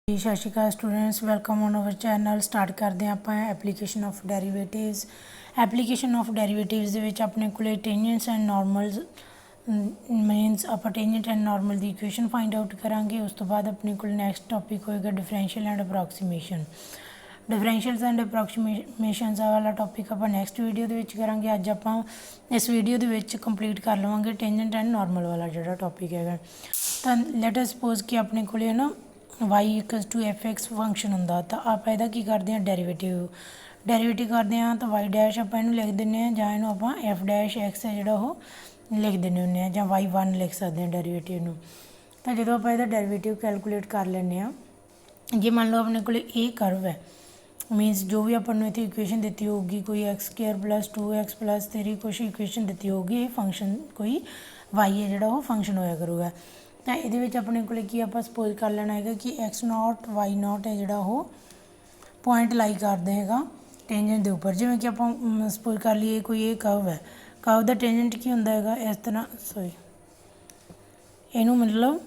जी सत श्री अकाल students, welcome on our channel. Start करते हैं आप application of derivatives. Application of derivatives ਦੇ ਵਿੱਚ ਆਪਣੇ ਕੋਲੇ ਟੈਂਜੈਂਟਸ ਐਂਡ ਨੋਰਮਲਸ ਮੀਨਸ ਆਪਾਂ tangent and normal the equation find out ਕਰਾਂਗੇ। ਉਸ ਤੋਂ ਬਾਅਦ ਆਪਣੇ ਕੋਲ ਨੈਕਸਟ ਟੌਪਿਕ ਹੋਏਗਾ ਡਿਫਰੈਂਸ਼ੀਅਲ ਐਂਡ ਅਪਰੋਕਸੀਮੇਸ਼ਨ। ਡਿਫਰੈਂਸ਼ੀਅਲਸ ਐਂਡ ਅਪਰੋਕਸੀਮੇਸ਼ਨਸ ਵਾਲਾ ਟੌਪਿਕ ਆਪਾਂ ਨੈਕਸਟ ਵੀਡੀਓ ਦੇ ਵਿੱਚ ਕਰਾਂਗੇ। ਅੱਜ ਆਪਾਂ ਇਸ ਵੀਡੀਓ ਦੇ ਵਿੱਚ ਕੰਪਲੀਟ ਕਰ ਲਵਾਂਗੇ ਟੈਂਜੈਂਟ ਐਂਡ ਨੋਰਮਲ ਵਾਲਾ ਜਿਹੜਾ ਟੌਪਿਕ ਹੈਗਾ। ਤਾਂ ਲੈਟ ਅਸ ਸਪੋਜ਼ ਕਿ ਆਪਣੇ ਕੋਲੇ ਨਾ y equals to F X function ਹੁੰਦਾ, ਤਾਂ ਆਪਾਂ ਇਹਦਾ ਕੀ ਕਰਦੇ ਹਾਂ, ਡੈਰੀਵੇਟਿਵ ਕਰਦੇ ਹਾਂ। ਤਾਂ y ਡੈਸ਼ ਆਪਾਂ ਇਹਨੂੰ ਲਿਖ ਦਿੰਦੇ ਹਾਂ, ਜਾਂ ਇਹਨੂੰ ਆਪਾਂ ਐਫ ਡੈਸ਼ ਐਕਸ ਹੈ ਜਿਹੜਾ ਉਹ ਲਿਖ ਦਿੰਦੇ ਹੁੰਦੇ ਹਾਂ, ਜਾਂ y1 ਲਿਖ ਸਕਦੇ ਹਾਂ ਡੈਰੀਵੇਟਿਵ ਨੂੰ। ਤਾਂ ਜਦੋਂ ਆਪਾਂ ਇਹਦਾ ਡੈਰੀਵੇਟਿਵ ਕੈਲਕੂਲੇਟ ਕਰ ਲੈਂਦੇ ਹਾਂ, ਜੇ ਮੰਨ ਲਓ ਆਪਣੇ ਕੋਲ ਇਹ ਕਰਵ ਹੈ, ਮੀਨਸ ਜੋ ਵੀ ਆਪਾਂ ਨੂੰ ਇੱਥੇ ਇਕੁਏਸ਼ਨ ਦਿੱਤੀ ਹੋਊਗੀ, ਕੋਈ X square plus 2x plus 3 ਕੁਛ ਇਕੁਏਸ਼ਨ ਦਿੱਤੀ ਹੋਊਗੀ, ਇਹ ਫੰਕਸ਼ਨ ਕੋਈ y ਹੈ ਜਿਹੜਾ ਉਹ ਫੰਕਸ਼ਨ ਹੋਇਆ ਕਰੂਗਾ। ਤਾਂ ਇਹਦੇ ਵਿੱਚ ਆਪਣੇ ਕੋਲ ਕੀ ਆਪਾਂ ਸਪੋਜ਼ ਕਰ ਲੈਣਾ ਹੈਗਾ ਕਿ x0 y0 ਹੈ ਜਿਹੜਾ ਉਹ ਪੁਆਇੰਟ ਲਾਈ ਕਰਦਾ ਹੈਗਾ ਟੈਂਜੈਂਟ ਦੇ ਉੱਪਰ। ਜਿਵੇਂ ਕਿ ਆਪਾਂ ਸਪੋਜ਼ ਕਰ ਲਈਏ ਕੋਈ ਇਹ ਕਰਵ ਹੈ, ਕਰਵ ਦਾ ਟੈਂਜੈਂਟ ਕੀ ਹੁੰਦਾ ਹੈਗਾ, ਇਸ ਤਰ੍ਹਾਂ ਇਹਨੂੰ ਮਤਲਬ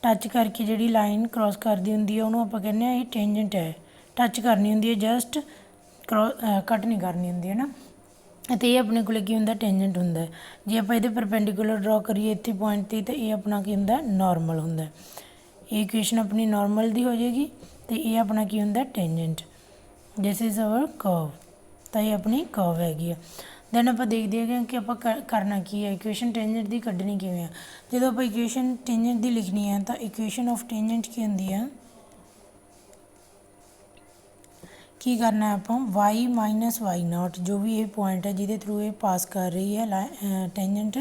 ਟੱਚ ਕਰਕੇ ਜਿਹੜੀ ਲਾਈਨ ਕ੍ਰੋਸ ਕਰਦੀ ਹੁੰਦੀ ਹੈ ਉਹਨੂੰ ਆਪਾਂ ਕਹਿੰਦੇ ਹਾਂ ਇਹ ਟੈਂਜੈਂਟ ਹੈ। ਟੱਚ ਕਰਨੀ ਹੁੰਦੀ ਹੈ, ਜਸਟ ਕੱਟ ਨਹੀਂ ਕਰਨੀ ਹੁੰਦੀ ਹੈ ਨਾ। ਅਤੇ ਇਹ ਆਪਣੇ ਕੋਲ ਕੀ ਹੁੰਦਾ, ਟੈਂਜੈਂਟ ਹੁੰਦਾ। ਜੇ ਆਪਾਂ ਇਹਦੇ ਪਰਪੈਂਡੀਕੂਲਰ ਡਰਾ ਕਰੀਏ ਇੱਥੇ ਪੁਆਇੰਟ 'ਤੇ, ਤਾਂ ਇਹ ਆਪਣਾ ਕੀ ਹੁੰਦਾ, ਨੋਰਮਲ ਹੁੰਦਾ। ਇਹ ਇਕੁਏਸ਼ਨ ਆਪਣੀ ਨੋਰਮਲ ਦੀ ਹੋ ਜਾਏਗੀ ਅਤੇ ਇਹ ਆਪਣਾ ਕੀ ਹੁੰਦਾ, tangent. This is our curve. ਤਾਂ ਇਹ ਆਪਣੀ ਕਰਵ ਹੈਗੀ ਆ। ਦੈਨ ਆਪਾਂ ਦੇਖਦੇ ਹੈਗੇ ਕਿ ਆਪਾਂ ਕਰਨਾ ਕੀ ਹੈ, ਇਕੁਏਸ਼ਨ ਟੈਂਜੈਂਟ ਦੀ ਕੱਢਣੀ ਕਿਵੇਂ ਆ। ਜਦੋਂ ਆਪਾਂ ਇਕੁਏਸ਼ਨ ਟੈਂਜੈਂਟ ਦੀ ਲਿਖਣੀ ਹੈ ਤਾਂ ਇਕੁਏਸ਼ਨ ਆਫ ਟੈਂਜੈਂਟ ਕੀ ਹੁੰਦੀ ਆ, ਕੀ ਕਰਨਾ ਆਪਾਂ y ਮਾਈਨਸ y0 ਜੋ ਵੀ ਇਹ ਪੁਆਇੰਟ ਹੈ ਜਿਹਦੇ ਥਰੂ ਇਹ ਪਾਸ ਕਰ ਰਹੀ ਹੈ ਟੈਂਜੈਂਟ,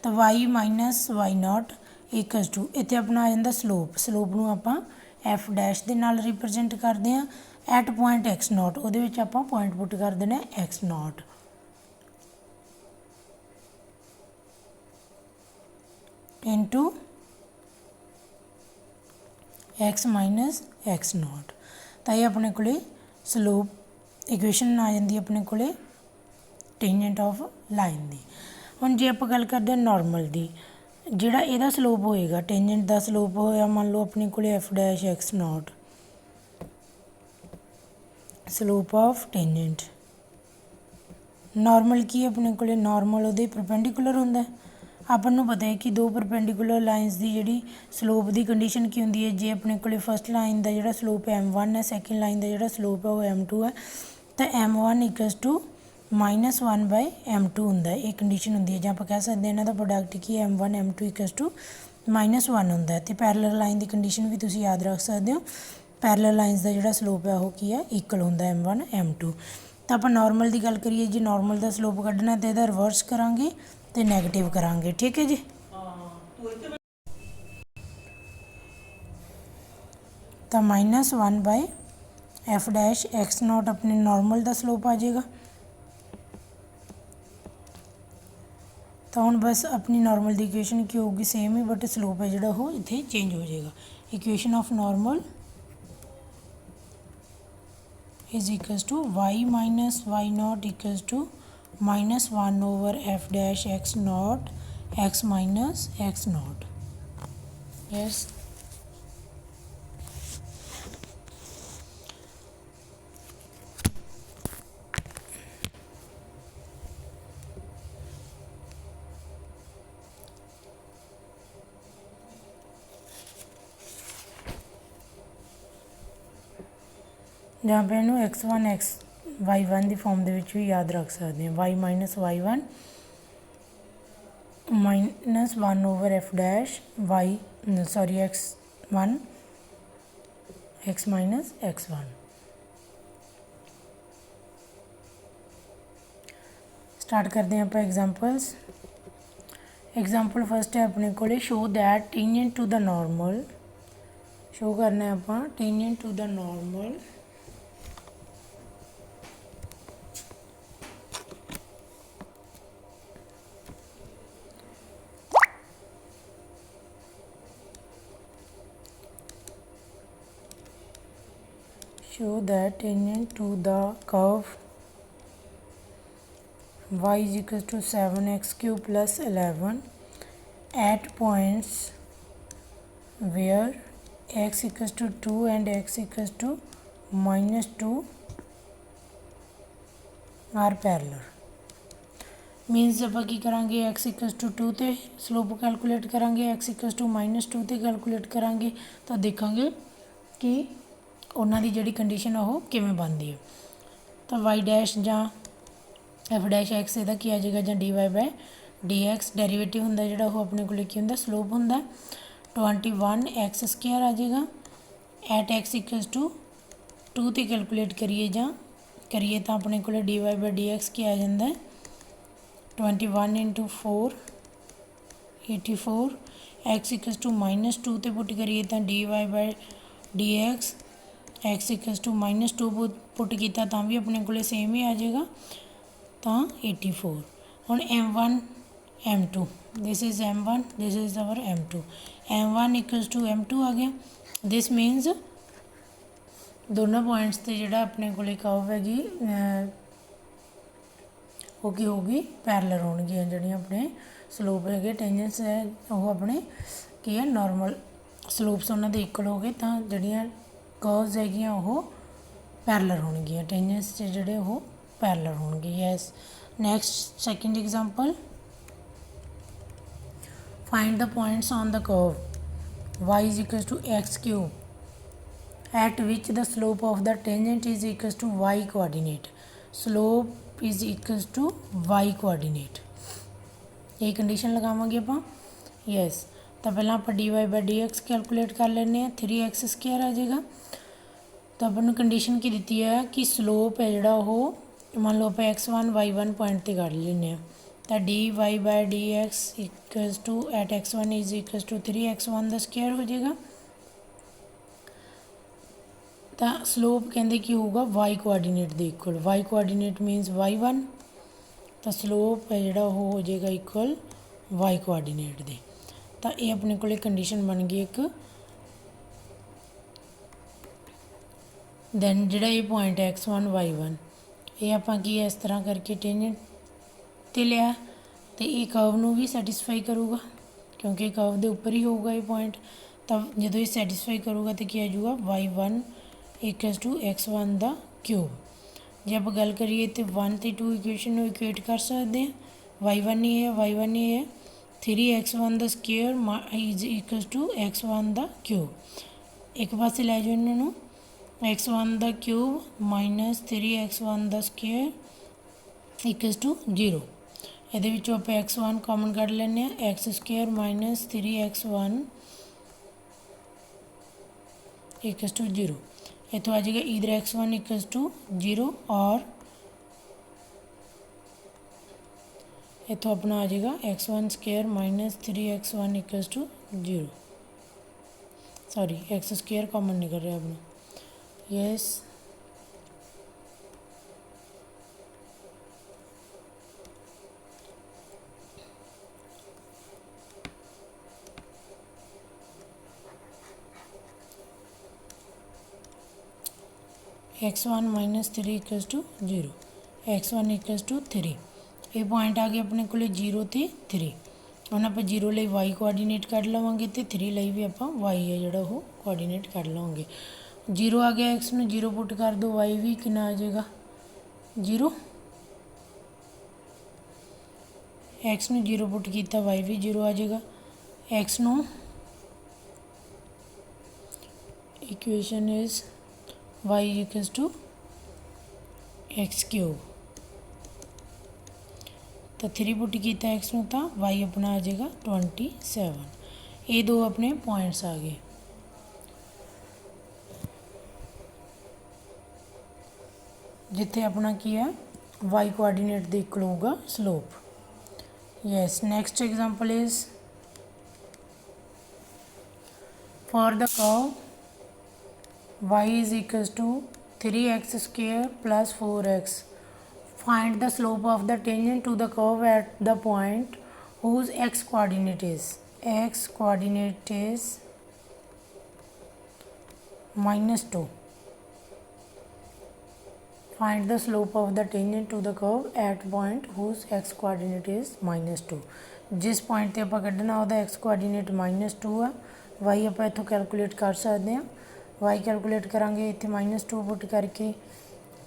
ਤਾਂ y minus y0 x to ਇੱਥੇ ਆਪਣਾ ਆ ਜਾਂਦਾ ਸਲੋਪ ਨੂੰ ਆਪਾਂ ਐਫ ਡੈਸ਼ ਦੇ ਨਾਲ ਰਿਪਰਜੈਂਟ ਕਰਦੇ ਹਾਂ ਐਟ ਪੁਆਇੰਟ x0। ਉਹਦੇ ਵਿੱਚ ਆਪਾਂ ਪੁਆਇੰਟ ਪੁੱਟ ਕਰ ਦੇਣਾ x0 into x minus x0। ਤਾਂ ਇਹ ਆਪਣੇ ਕੋਲੇ ਸਲੋਪ ਇਕੁਏਸ਼ਨ ਆ ਜਾਂਦੀ ਆਪਣੇ ਕੋਲੇ ਟੈਂਜੈਂਟ ਆਫ ਲਾਈਨ ਦੀ। ਹੁਣ ਜੇ ਆਪਾਂ ਗੱਲ ਕਰਦੇ ਹਾਂ ਨੋਰਮਲ ਦੀ, ਜਿਹੜਾ ਇਹਦਾ ਸਲੋਪ ਹੋਏਗਾ, ਟੈਂਜੈਂਟ ਦਾ ਸਲੋਪ ਹੋਇਆ ਮੰਨ ਲਓ ਆਪਣੇ ਕੋਲੇ F dash x0, slope of tangent. Normal ਕੀ ਆਪਣੇ ਕੋਲੇ, ਨੋਰਮਲ ਉਹਦੇ ਪਰਪੈਂਡੀਕੂਲਰ ਹੁੰਦਾ। ਆਪਾਂ ਨੂੰ ਪਤਾ ਹੈ ਕਿ ਦੋ ਪਰਪੈਂਡੀਕੂਲਰ ਲਾਈਨਸ ਦੀ ਜਿਹੜੀ ਸਲੋਪ ਦੀ ਕੰਡੀਸ਼ਨ ਕੀ ਹੁੰਦੀ ਹੈ, ਜੇ ਆਪਣੇ ਕੋਲੇ ਫਸਟ ਲਾਈਨ ਦਾ ਜਿਹੜਾ ਸਲੋਪ m1 ਹੈ, ਸੈਕਿੰਡ ਲਾਈਨ ਦਾ ਜਿਹੜਾ ਸਲੋਪ ਹੈ ਉਹ m2 ਹੈ, ਤਾਂ m1 ਇਕਸ ਟੂ -1/m2 ਹੁੰਦਾ। ਇਹ ਕੰਡੀਸ਼ਨ ਹੁੰਦੀ ਹੈ, ਜਾਂ ਆਪਾਂ ਕਹਿ ਸਕਦੇ ਹਾਂ ਇਹਨਾਂ ਦਾ ਪ੍ਰੋਡਕਟ ਕੀ m1 m2 ਇਕਸ ਟੂ -1 ਹੁੰਦਾ। ਅਤੇ ਪੈਰਲਲ ਲਾਈਨ ਦੀ ਕੰਡੀਸ਼ਨ ਵੀ ਤੁਸੀਂ ਯਾਦ ਰੱਖ ਸਕਦੇ ਹੋ, ਪੈਰਲਲ ਲਾਈਨਸ ਦਾ ਜਿਹੜਾ ਸਲੋਪ ਹੈ ਉਹ ਕੀ ਹੈ, ਇਕੁਅਲ ਹੁੰਦਾ m1 m2। ਤਾਂ ਆਪਾਂ ਨੋਰਮਲ ਦੀ ਗੱਲ ਕਰੀਏ, ਜੇ ਨੋਰਮਲ ਦਾ ਸਲੋਪ ਕੱਢਣਾ ਤਾਂ ਇਹਦਾ ਰਿਵਰਸ ਕਰਾਂਗੇ ਅਤੇ ਨੈਗੇਟਿਵ ਕਰਾਂਗੇ, ਠੀਕ ਹੈ ਜੀ। ਤਾਂ -1/f ਡੈਸ਼ x0 ਆਪਣੇ ਨੋਰਮਲ ਦਾ ਸਲੋਪ ਆ ਜਾਏਗਾ। ਤਾਂ ਹੁਣ ਬਸ ਆਪਣੀ ਨੋਰਮਲ ਦੀ ਇਕੁਏਸ਼ਨ ਕੀ ਹੋਊਗੀ, ਸੇਮ ਹੀ, ਬਟ ਸਲੋਪ ਹੈ ਜਿਹੜਾ ਉਹ ਇੱਥੇ ਚੇਂਜ ਹੋ ਜਾਏਗਾ। Equation of normal is equals to y minus y0 equals to -1 over f dash x0 x minus x0। yes, ਜਾਂ ਫਿਰ ਇਹਨੂੰ x1 y1 ਦੀ ਫੋਰਮ ਦੇ ਵਿੱਚ ਵੀ ਯਾਦ ਰੱਖ ਸਕਦੇ ਹਾਂ, y minus y1 -1 over f dash x1 x minus x1। Start ਕਰਦੇ ਹਾਂ ਆਪਾਂ ਐਗਜ਼ਾਮਪਲਸ। ਐਗਜ਼ਾਮਪਲ ਫਸਟ ਹੈ ਆਪਣੇ ਕੋਲੇ, ਸ਼ੋ ਦੈਟ ਟੈਂਜੈਂਟ ਟੂ ਦਾ ਨੋਰਮਲ। ਸ਼ੋ ਕਰਨਾ ਆਪਾਂ ਟੈਂਜੈਂਟ ਟੂ ਦਾ normal show that tangent to the curve y is equal to 7x cube plus 11 at points where x equals to 2 and x equals to minus 2 are parallel मीनस ਆਪਾਂ ਕੀ ਕਰਾਂਗੇ x equals to 2 ਤੇ slope calculate ਕਰਾਂਗੇ x equals to -2 ਤੇ calculate ਕਰਾਂਗੇ ਤਾਂ ਦੇਖਾਂਗੇ ਕਿ ਉਹਨਾਂ ਦੀ ਜਿਹੜੀ ਕੰਡੀਸ਼ਨ ਉਹ ਕਿਵੇਂ ਬਣਦੀ ਹੈ। ਤਾਂ y ਡੈਸ਼ ਜਾਂ f ਡੈਸ਼ x ਇਹਦਾ ਕੀ ਆ ਜਾਏਗਾ ਜਾਂ dy ਬਾय dx ਡੈਰੀਵੇਟਿਵ ਹੁੰਦਾ ਜਿਹੜਾ ਉਹ ਆਪਣੇ ਕੋਲ ਕੀ ਹੁੰਦਾ ਸਲੋਪ ਹੁੰਦਾ 21x² ਆ ਜਾਏਗਾ ਐਟ x ਇਕੁਅਲਸ ਟੂ 2 ਤੇ ਕੈਲਕੂਲੇਟ ਕਰੀਏ ਤਾਂ ਆਪਣੇ ਕੋਲ dy ਬਾय dx ਕੀ ਆ ਜਾਂਦਾ 21 into 4 84 x equals to -2 ਤੇ ਪੁੱਟ ਕਰੀਏ ਤਾਂ dy by dx x equals to -2 ਪੁੱਟ ਕੀਤਾ ਤਾਂ ਵੀ ਆਪਣੇ ਕੋਲੇ ਸੇਮ ਹੀ ਆ ਜਾਏਗਾ ਤਾਂ 84 ਹੁਣ m1 m2 this is m1 this is our m2 m1 equals to m2 ਆ ਗਿਆ this means ਦੋਨੋਂ ਪੁਆਇੰਟਸ ਤੇ ਜਿਹੜਾ ਆਪਣੇ ਕੋਲੇ ਕਰਵ ਹੈਗੀ ਉਹ ਕੀ ਹੋਊਗੀ ਪੈਰਲਲ ਹੋਣਗੀਆਂ ਜਿਹੜੀਆਂ ਆਪਣੇ ਸਲੋਪ ਹੈਗੇ ਟੈਂਜੈਂਟਸ ਹੈ ਉਹ ਆਪਣੇ ਕੀ ਹੈ ਨਾਰਮਲ ਸਲੋਪਸ ਉਹਨਾਂ ਦੇ ਇਕੁਅਲ ਹੋ ਗਏ ਤਾਂ ਜਿਹੜੀਆਂ ਕਰਵਸ ਹੈਗੀਆਂ ਉਹ ਪੈਰਲਲ ਹੋਣਗੀਆਂ ਟੈਂਜੈਂਟਸ ਜਿਹੜੇ ਉਹ ਪੈਰਲਲ ਹੋਣਗੇ yes next second example find the points on the curve y is equals to x cube at which the slope of the tangent is equals to y coordinate slope is equals to y coordinate ये condition लगावांगे ਆਪਾਂ yes ਤਾਂ ਪਹਿਲਾਂ ਆਪਾਂ dy by dx calculate ਕਰ ਲੈਂਦੇ ਹਾਂ 3x² ਆ ਜਾਏਗਾ ਤਾਂ ਆਪਾਂ ਨੂੰ ਕੰਡੀਸ਼ਨ ਕੀ ਦਿੱਤੀ ਹੈ ਕਿ ਸਲੋਪ ਹੈ ਜਿਹੜਾ ਉਹ ਮੰਨ ਲਓ ਆਪਾਂ x1 y1 ਪੁਆਇੰਟ ਤੇ ਕੱਢ ਲੈਂਦੇ ਹਾਂ ਤਾਂ dy by dx equals to at x1 is equals to 3x1 ਦਾ ਸਕੁਅਰ ਹੋ ਜਾਏਗਾ ਤਾਂ ਸਲੋਪ ਕਹਿੰਦੇ ਕੀ ਹੋਊਗਾ y ਕੋਆਰਡੀਨੇਟ ਦੇ equal y coordinate means y1 ਤਾਂ ਸਲੋਪ ਹੈ ਜਿਹੜਾ ਉਹ ਹੋ ਜਾਏਗਾ ਇਕੁਅਲ y ਕੋਆਰਡੀਨੇਟ ਦੇ ਤਾਂ ਇਹ ਆਪਣੇ ਕੋਲੇ ਕੰਡੀਸ਼ਨ ਬਣ ਗਈ ਇੱਕ ਦੈਨ ਜਿਹੜਾ ਇਹ ਪੁਆਇੰਟ ਹੈ x1 y1 ਇਹ ਆਪਾਂ ਕੀ ਇਸ ਤਰ੍ਹਾਂ ਕਰਕੇ ਟੈਂਜੈਂਟ ਤੇ ਲਿਆ ਤੇ ਇਹ ਕਰਵ ਨੂੰ ਵੀ ਸੈਟੀਸਫਾਈ ਕਰੂਗਾ ਕਿਉਂਕਿ ਕਰਵ ਦੇ ਉੱਪਰ ਹੀ ਹੋਊਗਾ ਇਹ ਪੁਆਇੰਟ ਤਾਂ ਜਦੋਂ ਇਹ ਸੈਟੀਸਫਾਈ ਕਰੂਗਾ ਤਾਂ ਕੀ ਆ ਜਾਊਗਾ y1 ਇਕੁਅਲਸ ਟੂ x1 ਦਾ ਕਿਊਬ ਜੇ ਆਪਾਂ ਗੱਲ ਕਰੀਏ ਤਾਂ 1 ਅਤੇ 2 ਇਕੁਏਸ਼ਨ ਨੂੰ ਇਕੁਏਟ ਕਰ ਸਕਦੇ ਹਾਂ y1 ਹੀ ਹੈ 3x1 ਦਾ square is equals to x1 ਦਾ ਕਿਊਬ ਇੱਕ ਪਾਸੇ ਲੈ ਜਾਓ ਇਹਨਾਂ ਨੂੰ x1 ਦਾ ਕਿਊਬ ਮਾਈਨਸ 3x1 ਦਾ ਸਕੁਅਰ ਇਕੁਅਲਸ ਟੂ 0 ਇਹਦੇ ਵਿੱਚੋਂ ਆਪਾਂ x1 ਕਾਮਨ ਕੱਢ ਲੈਂਦੇ ਹਾਂ x square minus 3x1 equals to 0 ਇੱਥੋਂ ਆ ਜਾਏਗਾ ਈਦਰ x1 ਇਕੁਅਲਸ ਟੂ 0 ਔਰ ਇੱਥੋਂ ਆਪਣਾ ਆ ਜਾਏਗਾ x1 square minus 3x1 equals to 0 sorry x square common ਨਿਕਲ ਰਿਹਾ ਆਪਣਾ yes x1 minus 3 equals to 0 x1 equals to 3 ਇਹ ਪੁਆਇੰਟ ਆ ਗਏ ਆਪਣੇ ਕੋਲੇ 0 ਤੇ 3 ਹੁਣ ਆਪਾਂ 0 ਲਈ y ਕੋਆਰਡੀਨੇਟ ਕੱਢ ਲਵਾਂਗੇ ਤੇ 3 ਲਈ ਵੀ ਆਪਾਂ y ਹੈ ਜਿਹੜਾ ਉਹ ਕੋਆਰਡੀਨੇਟ ਕੱਢ ਲਵਾਂਗੇ 0 ਆ ਗਿਆ x ਨੂੰ 0 ਪੁੱਟ ਕਰ ਦੋ y ਵੀ ਕਿੰਨਾ ਆ ਜਾਏਗਾ 0 x ਨੂੰ 0 ਪੁੱਟ ਕੀਤਾ y ਵੀ 0 ਆ ਜਾਏਗਾ x ਨੂੰ equation is y equals to x cube ਤਾਂ 3 ਪੁੱਟ ਕੀਤਾ x ਨੂੰ ਤਾਂ y ਆਪਣਾ ਆ ਜਾਏਗਾ 27 ਇਹ ਦੋ ਆਪਣੇ ਪੁਆਇੰਟਸ ਆ ਗਏ ਜਿੱਥੇ ਆਪਣਾ ਕੀ ਹੈ y ਕੋਆਰਡੀਨੇਟ ਦੇ ਇਕੁਅਲ ਹੋਊਗਾ slope yes next example is for the curve y is equals to 3x square plus 4x find the slope of the tangent to the curve at the point whose x coordinate is -2 find the slope of the tangent to the curve at point whose x coordinate is -2 जिस point ਤੇ ਆਪਾਂ ਕੱਢਣਾ ਉਹਦਾ x coordinate -2 ਆ Y आप इत्थों calculate कर सकते हैं। वाई कैलकुलेट करांगे इत्थे -2 पुट करके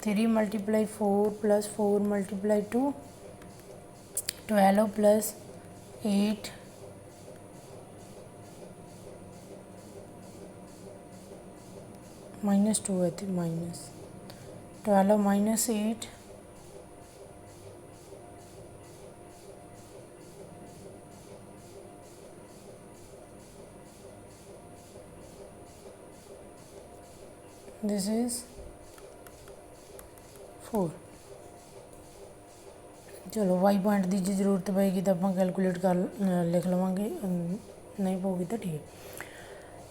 3 × 4 + 4 × 2 12 + 8 -2 है इत्थे -12 - 8 दिस इज़ 4। चलो वाई पॉइंट की जो जरूरत पेगी तो आप कैलकुलेट कर लिख लवेंगे, नहीं पऊगी तो ठीक है।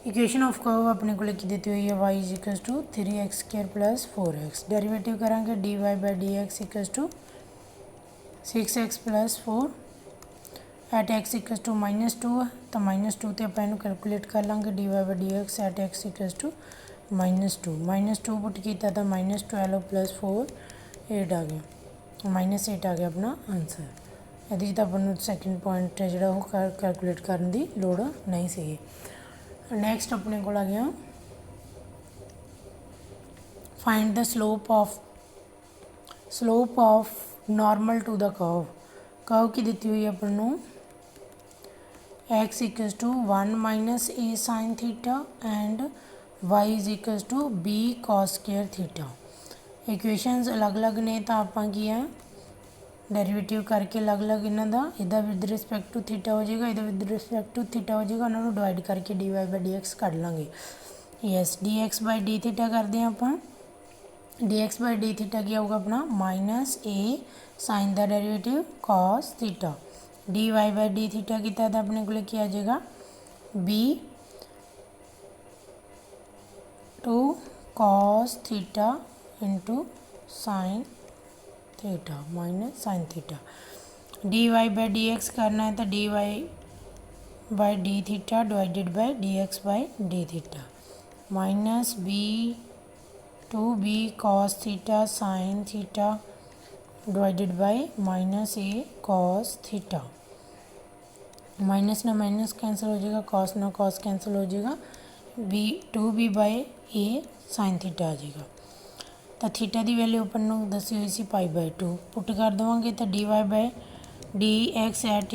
इक्वेशन ऑफ कर्व अपने को की दी हुई है y = 3x² + 4x। डेरीवेटिव करांगे dy/dx = 6x + 4 एट x = -2 है तो -2 तो आप इनू कैलकुलेट कर लाँगे dy/dx एट x = -2 -2 पुट किया तो -12 + 4 8 आ गया, -8 आ गया अपना आंसर। यदि तो अपन सैकेंड पॉइंट है जो कैलकुलेट करने की लोड़ नहीं सी। नैक्सट अपने को आ गया find the slope of normal to the curve की दी हुई है अपन x = 1 - a sin theta and y = b cos square theta. Equations अलग अलग ने तो आप की है डेरीवेटिव करके अलग अलग इन्हों का इदा विद रिस्पैक्ट टू थीटा हो जाएगा, इदा विद रिस्पैक्ट टू थीटा हो जाएगा, उन्होंने डिवाइड करके dy/dx कढ़ लाँगे। यस dx/d करते हैं आप dx/d की आऊगा अपना -a sin का डेरीवेटिव cos थीटा dy/d किया तो अपने को क्या आ जाएगा b two cos theta into sin theta minus sin theta. dy/dx करना है तो dy/d divided by dx/d minus b two b cos theta sin theta divided by -a cos theta. Minus ना माइनस कैंसिल हो जाएगा, cos ना cos cancel हो जाएगा, b/a sin theta आ जाएगा। तो थीटा की वैल्यू अपन दसी हुई सी π/2 पुट कर देवेंगे तो dy/dx एट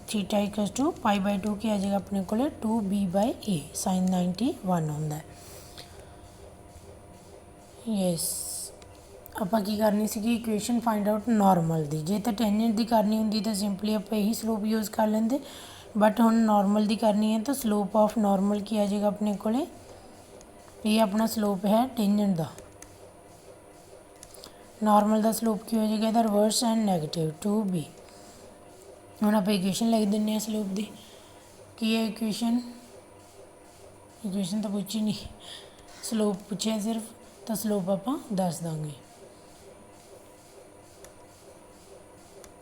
थीटा = π/2 की आ जाएगा अपने को 2b/a sin 91 होंगे। यस आप की करनी सी इक्वेशन फाइंड आउट नॉर्मल की, जे तो टेंजेंट की करनी होंगी तो सिंपली आप यही स्लोप यूज़ कर लेंगे, बट हम नॉर्मल की करनी है तो स्लोप ऑफ नॉर्मल की आ जाएगा अपने को, ये अपना स्लोप है टेंजेंट का। नॉर्मल का स्लोप की हो जाएगा इधर रिवर्स एंड नैगेटिव 2b। हम आप इक्वेशन लिख दें स्लोप की, की है इक्वेशन तो पूछी नहीं, स्लोप पूछे सिर्फ, तो स्लोप आप दस देंगे।